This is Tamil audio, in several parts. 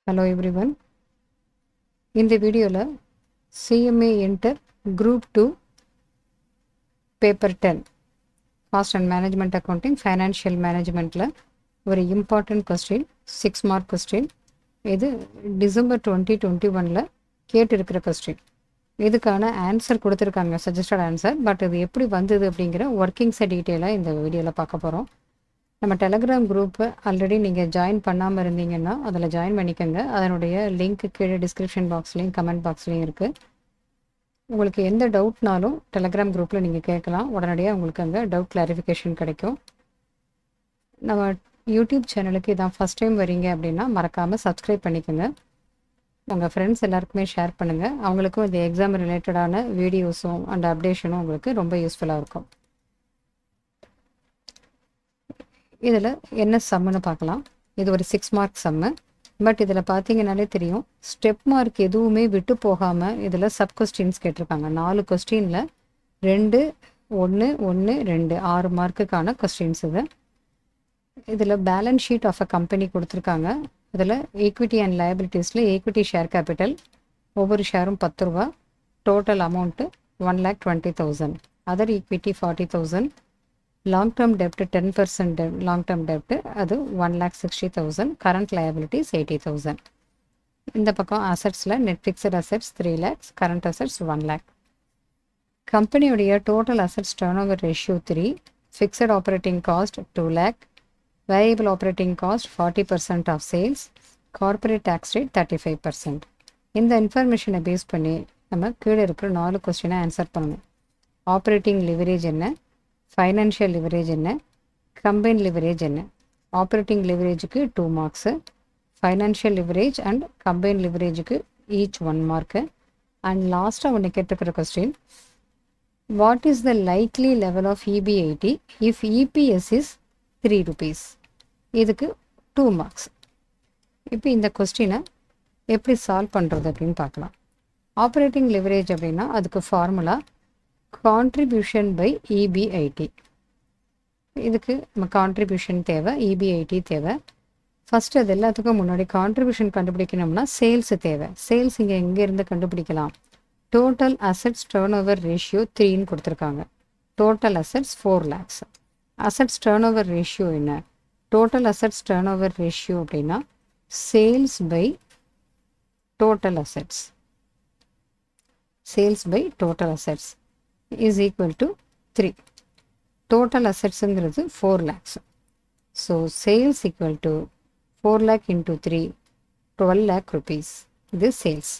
Hello everyone. இந்த வீடியோல CMA Inter Group 2 Paper 10 Cost and Management Accounting Financial Managementல ஒரு important question 6 mark question. இது December 2021ல கேட்டிருக்கிற question. இதுக்கான ஆன்சர் கொடுத்திருக்காங்க சஜஸ்டட் ஆன்சர். பட் இது எப்படி வந்தது அப்படிங்கிற ஒர்க்கிங்ஸை டீட்டெயிலாக இந்த வீடியோவில் பார்க்க போகிறோம். நம்ம டெலகிராம் குரூப்பை ஆல்ரெடி நீங்கள் ஜாயின் பண்ணாமல் இருந்தீங்கன்னா அதில் ஜாயின் பண்ணிக்கோங்க. அதனுடைய லிங்க் கீழே டிஸ்கிரிப்ஷன் பாக்ஸ்லேயும் கமெண்ட் பாக்ஸ்லேயும் இருக்குது. உங்களுக்கு எந்த டவுட்னாலும் டெலகிராம் குரூப்பில் நீங்கள் கேட்கலாம். உடனடியாக உங்களுக்கு அங்கே டவுட் கிளாரிஃபிகேஷன் கிடைக்கும். நம்ம யூடியூப் சேனலுக்கு இதான் ஃபஸ்ட் டைம் வரீங்க அப்படின்னா மறக்காமல் சப்ஸ்கிரைப் பண்ணிக்கோங்க. உங்கள் ஃப்ரெண்ட்ஸ் எல்லாருக்குமே ஷேர் பண்ணுங்கள். அவங்களுக்கும் இந்த எக்ஸாம் ரிலேட்டடான வீடியோஸும் அண்ட் அப்டேஷனும் உங்களுக்கு ரொம்ப யூஸ்ஃபுல்லாக இருக்கும். இதில் என்ன சம்முன்னு பார்க்கலாம். இது ஒரு 6 மார்க் சம்மு. பட் இதில் பார்த்தீங்கன்னாலே தெரியும், ஸ்டெப் மார்க் எதுவுமே விட்டு போகாமல் இதில் சப் கொஸ்டின்ஸ் கேட்டிருக்காங்க. 4 கொஸ்டினில் 2, 1, 1, 2 6 மார்க்குக்கான கொஸ்டின்ஸ் இது. இதில் balance sheet of a company கொடுத்துருக்காங்க. இதில் ஈக்விட்டி அண்ட் லயபிலிட்டிஸில் ஈக்விட்டி ஷேர் கேபிட்டல் ஒவ்வொரு ஷேரும் 10 ரூபா, total amount 1,20,000, other equity 40,000, long term டெப்ட் 10% லாங் டேர்ம் டெப்ட் அது 1,60,000, கரண்ட் லயபிலிட்டிஸ் 80,000. இந்த பக்கம் அசட்ஸில் net fixed assets 3 lakhs, current assets 1 lakh. கம்பெனியுடைய total assets turnover ratio 3, fixed operating cost 2 lakh, variable operating cost 40% of sales, corporate tax rate 35%. இந்த இன்ஃபர்மேஷனை பேஸ் பண்ணி நம்ம கீழே இருக்கிற 4 கொஸ்டினை ஆன்சர் பண்ணணும். ஆப்ரேட்டிங் லிவரேஜ் என்ன, ஃபைனான்ஷியல் லிவரேஜ் என்ன, கம்பைன் லிவரேஜ் என்ன. ஆப்ரேட்டிங் லிவரேஜுக்கு 2 marks, financial leverage and combine லிவரேஜுக்கு ஈச் 1 மார்க்கு. அண்ட் லாஸ்ட்டாக ஒன்று கேட்டிருக்கிற question, what is the likely level of EB80 if EPS is 3 rupees? இதுக்கு 2 மார்க்ஸ். இப்போ இந்த கொஸ்டினை எப்படி சால்வ் பண்ணுறது அப்படின்னு பார்க்கலாம். ஆப்ரேட்டிங் லிவரேஜ் அப்படின்னா அதுக்கு ஃபார்முலா கான்ட்ரிபியூஷன் பை EB80. இதுக்கு நம்ம கான்ட்ரிபியூஷன் தேவை, EB80 தேவை. ஃபஸ்ட்டு அது எல்லாத்துக்கும் முன்னாடி கான்ட்ரிபியூஷன் கண்டுபிடிக்கணும்னா சேல்ஸு தேவை. சேல்ஸ் இங்கே எங்கேருந்து கண்டுபிடிக்கலாம்? Total assets turnover ratio 3ன்னு கொடுத்துருக்காங்க. Total assets 4 lakhs. Assets turnover ratio என்ன? Total assets turnover ratio அப்படின்னா sales by total assets, sales by total assets is equal to 3. Total assets ங்கிறது 4 lakhs. So sales equal to 4 lakh into 3, 12 lakh rupees. இது சேல்ஸ்.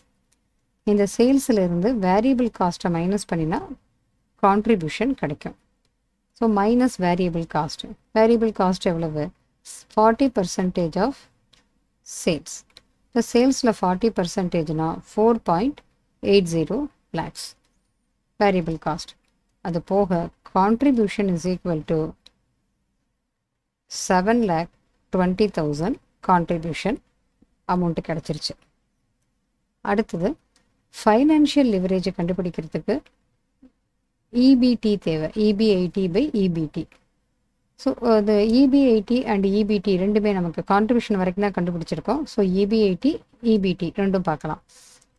இந்த சேல்ஸில் இருந்து வேரியபிள் காஸ்ட்டை மைனஸ் பண்ணினா கான்ட்ரிபியூஷன் கிடைக்கும். So minus variable cost. Variable cost எவ்வளவு? 40% ஆஃப் சேல்ஸ். இந்த சேல்ஸில் 40%னா 4.80 lakhs வேரியபிள் காஸ்ட். அது போக contribution is equal to 7,20,000 contribution amount கிடச்சிருச்சு. அடுத்தது ஃபைனான்ஷியல் லிவரேஜை கண்டுபிடிக்கிறதுக்கு EBT தேவை, EB80 பை EBT. ஸோ அது EB80 அண்ட் EBT ரெண்டுமே நமக்கு கான்ட்ரிபியூஷன் வரைக்கும் தான் கண்டுபிடிச்சிருக்கோம். ஸோ EB80 EBT ரெண்டும் பார்க்கலாம்.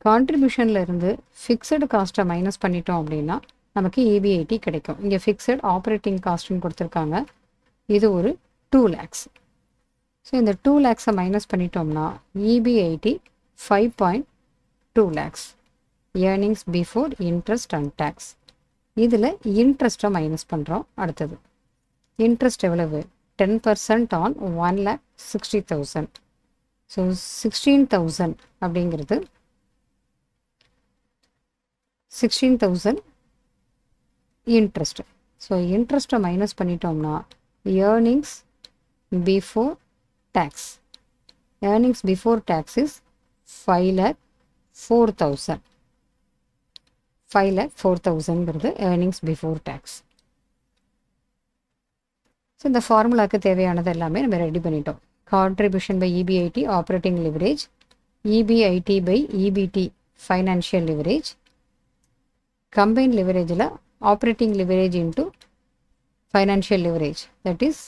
கான்ட்ரிபியூஷனில் இருந்து ஃபிக்ஸடு காஸ்ட்டை மைனஸ் பண்ணிட்டோம் அப்படின்னா நமக்கு EB80 கிடைக்கும். இங்கே ஃபிக்ஸட் ஆப்ரேட்டிங் காஸ்ட்னு கொடுத்துருக்காங்க. இது ஒரு 2 lakhs. ஸோ இந்த 2 lakhs மைனஸ் பண்ணிட்டோம்னா EB80 5.2 lakhs. Earnings before interest and tax. இதில் இன்ட்ரெஸ்ட்டை மைனஸ் பண்ணுறோம். அடுத்தது இன்ட்ரெஸ்ட் எவ்வளவு? 10% ஆன் 1,60,000. ஸோ 16,000 அப்படிங்கிறது 16,000 இன்ட்ரெஸ்ட். ஸோ இன்ட்ரெஸ்ட்டை மைனஸ் பண்ணிட்டோம்னா earnings before tax. Earnings before tax is 5,04,000. 5,04,000ங்கிறது ஏர்னிங்ஸ் பிஃபோர் டேக்ஸ். ஸோ இந்த ஃபார்முலாவுக்கு தேவையானது எல்லாமே நம்ம ரெடி பண்ணிட்டோம். Contribution by EB80 operating leverage, EB80 by EBT financial leverage, combine லிவரேஜில் operating leverage into financial leverage, that is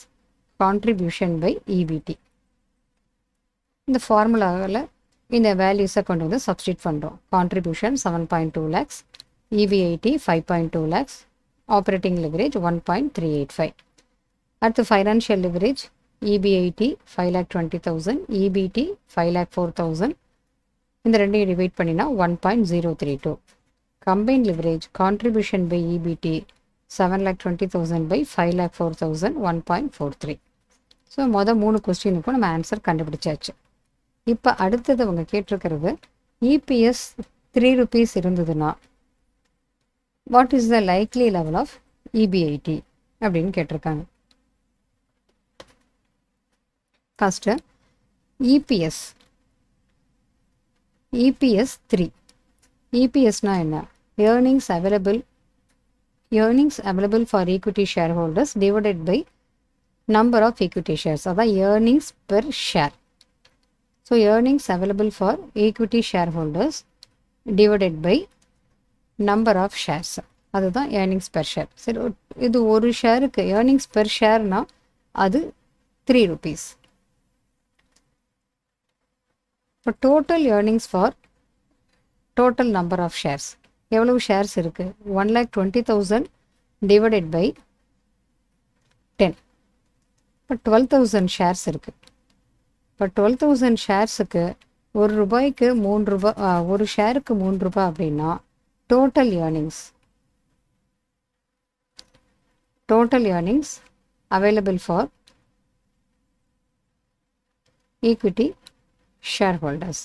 contribution by EBT. இந்த ஃபார்முலாவில் இந்த வேல்யூஸை கொண்டு வந்து சப்ஸ்டியூட் பண்ணுறோம். Contribution 7.2 lakhs, EBIT 5.2 lakhs, operating leverage 1.385. அடுத்து ஃபைனான்ஷியல் லிவரேஜ் EBIT 5,20,000, EBT 5,04,000. இந்த ரெண்டையும் டிவைட் பண்ணினா 1.032. Combine leverage contribution by EBT 7,20,000 by 5,04,000, 1.43. So மொதல் 3 கொஸ்டினுக்கும் நம்ம ஆன்சர் கண்டுபிடிச்சாச்சு. இப்போ அடுத்தது அவங்க கேட்டிருக்கிறது EPS 3 rupees இருந்ததுன்னா what is the likely level of EBIT அப்படின்னு கேட்டிருக்காங்க. First EPS 3. EPSனா என்ன? earnings available for equity shareholders divided by number of equity shares. அதான் earnings per share. So earnings available for equity shareholders divided by number of shares. அதுதான் earnings per share. சரி, இது ஒரு ஷேருக்கு earnings per shareனா அது 3 rupees. இப்போ total earnings for total number of shares எவ்வளவு ஷேர்ஸ் இருக்குது? 1,20,000 டிவைடட் பை 10. இப்போ 12,000 ஷேர்ஸ் இருக்குது. இப்போ 12,000 ஷேர்ஸுக்கு ஒரு ரூபாய்க்கு 3 ரூபாய், ஒரு ஷேருக்கு 3 ரூபாய் அப்படின்னா total earnings available for equity shareholders.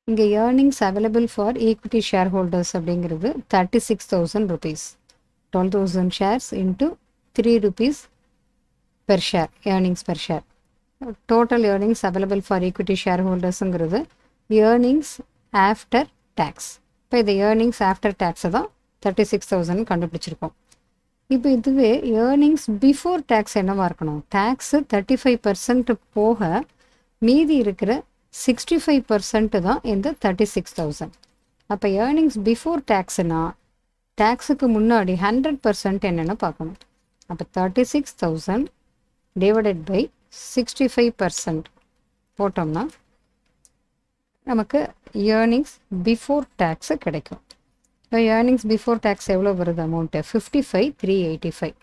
இங்கே earnings available for equity shareholders அப்படிங்கிறது 36,000 rupees. 12,000 shares into 3 rupees per share, earnings per share. Total earnings available for equity share ஹோல்டர்ஸுங்கிறது ஏர்னிங்ஸ் ஆஃப்டர் டேக்ஸ். இப்போ இது ஏர்னிங்ஸ் ஆஃப்டர் டேக்ஸை தான் 36,000 கண்டுபிடிச்சிருக்கோம். இப்போ இதுவே ஏர்னிங்ஸ் பிஃபோர் டேக்ஸ் என்னவா இருக்கணும்? டேக்ஸு 35% போக மீதி இருக்கிற 65% தான் இந்த 36,000. அப்போ ஏர்னிங்ஸ் பிஃபோர் டேக்ஸ்னா டேக்ஸுக்கு முன்னாடி 100% என்னென்னு பார்க்கணும். அப்போ 36,000 டிவைடட் பை 65% போட்டோம்னா நமக்கு ஏர்னிங்ஸ் பிஃபோர் டேக்ஸு கிடைக்கும். இப்போ ஏர்னிங்ஸ் பிஃபோர் டேக்ஸ் எவ்வளோ வருது அமௌண்ட்டு? 55,385.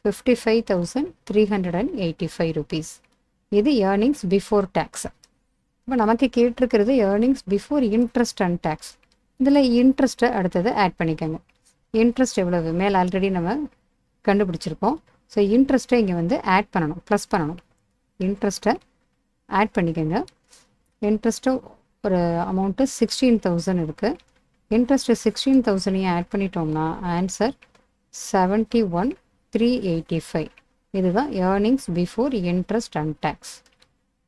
55,385 rupees. இது ஏர்னிங்ஸ் பிஃபோர் டேக்ஸ். இப்போ நமக்கு கேட்டிருக்கிறது earnings before interest and tax. இதில் இன்ட்ரெஸ்ட்டை அடுத்தது ஆட் பண்ணிக்கோங்க. இன்ட்ரெஸ்ட் எவ்வளவு? மேலே ஆல்ரெடி நம்ம கண்டுபிடிச்சிருக்கோம். ஸோ இன்ட்ரெஸ்ட்டை இங்கே வந்து ஆட் பண்ணணும், ப்ளஸ் பண்ணணும். இன்ட்ரெஸ்ட்டை ஆட் பண்ணிக்கோங்க. இன்ட்ரெஸ்ட்டு ஒரு அமௌண்ட்டு 16,000 இருக்குது. இன்ட்ரெஸ்ட்டு 16,000 ஆட் பண்ணிட்டோம்னா ஆன்சர் 71,385. இதுதான் earnings before interest and tax.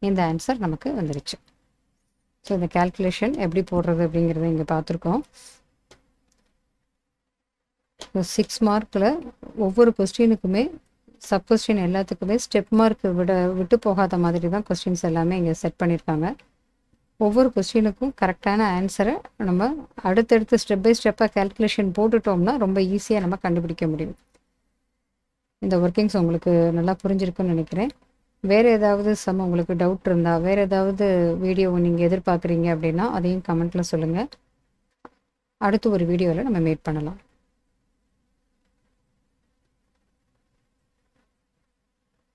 இந்த ஆன்சர் நமக்கு வந்துருச்சு. ஸோ இந்த கேல்குலேஷன் எப்படி போடுறது அப்படிங்கிறத இங்கே பார்த்துருக்கோம். 6 மார்க்கில் ஒவ்வொரு கொஸ்டினுக்குமே சப் கொஸ்டின் எல்லாத்துக்குமே ஸ்டெப் மார்க் விட்டு போகாத மாதிரி தான் கொஸ்டின்ஸ் எல்லாமே இங்கே செட் பண்ணியிருக்காங்க. ஒவ்வொரு கொஸ்டினுக்கும் கரெக்டான ஆன்சரை நம்ம அடுத்தடுத்து ஸ்டெப் பை ஸ்டெப்பாக கேல்குலேஷன் போட்டுட்டோம்னா ரொம்ப ஈஸியாக நம்ம கண்டுபிடிக்க முடியும். இந்த ஒர்க்கிங்ஸ் உங்களுக்கு நல்லா புரிஞ்சிருக்குன்னு நினைக்கிறேன். வேறு ஏதாவது உங்களுக்கு டவுட் இருந்தால், வேறு ஏதாவது வீடியோ நீங்கள் எதிர்பார்க்குறீங்க அப்படின்னா அதையும் கமெண்ட்டில் சொல்லுங்கள். அடுத்து ஒரு வீடியோவில் நம்ம மீட் பண்ணலாம்.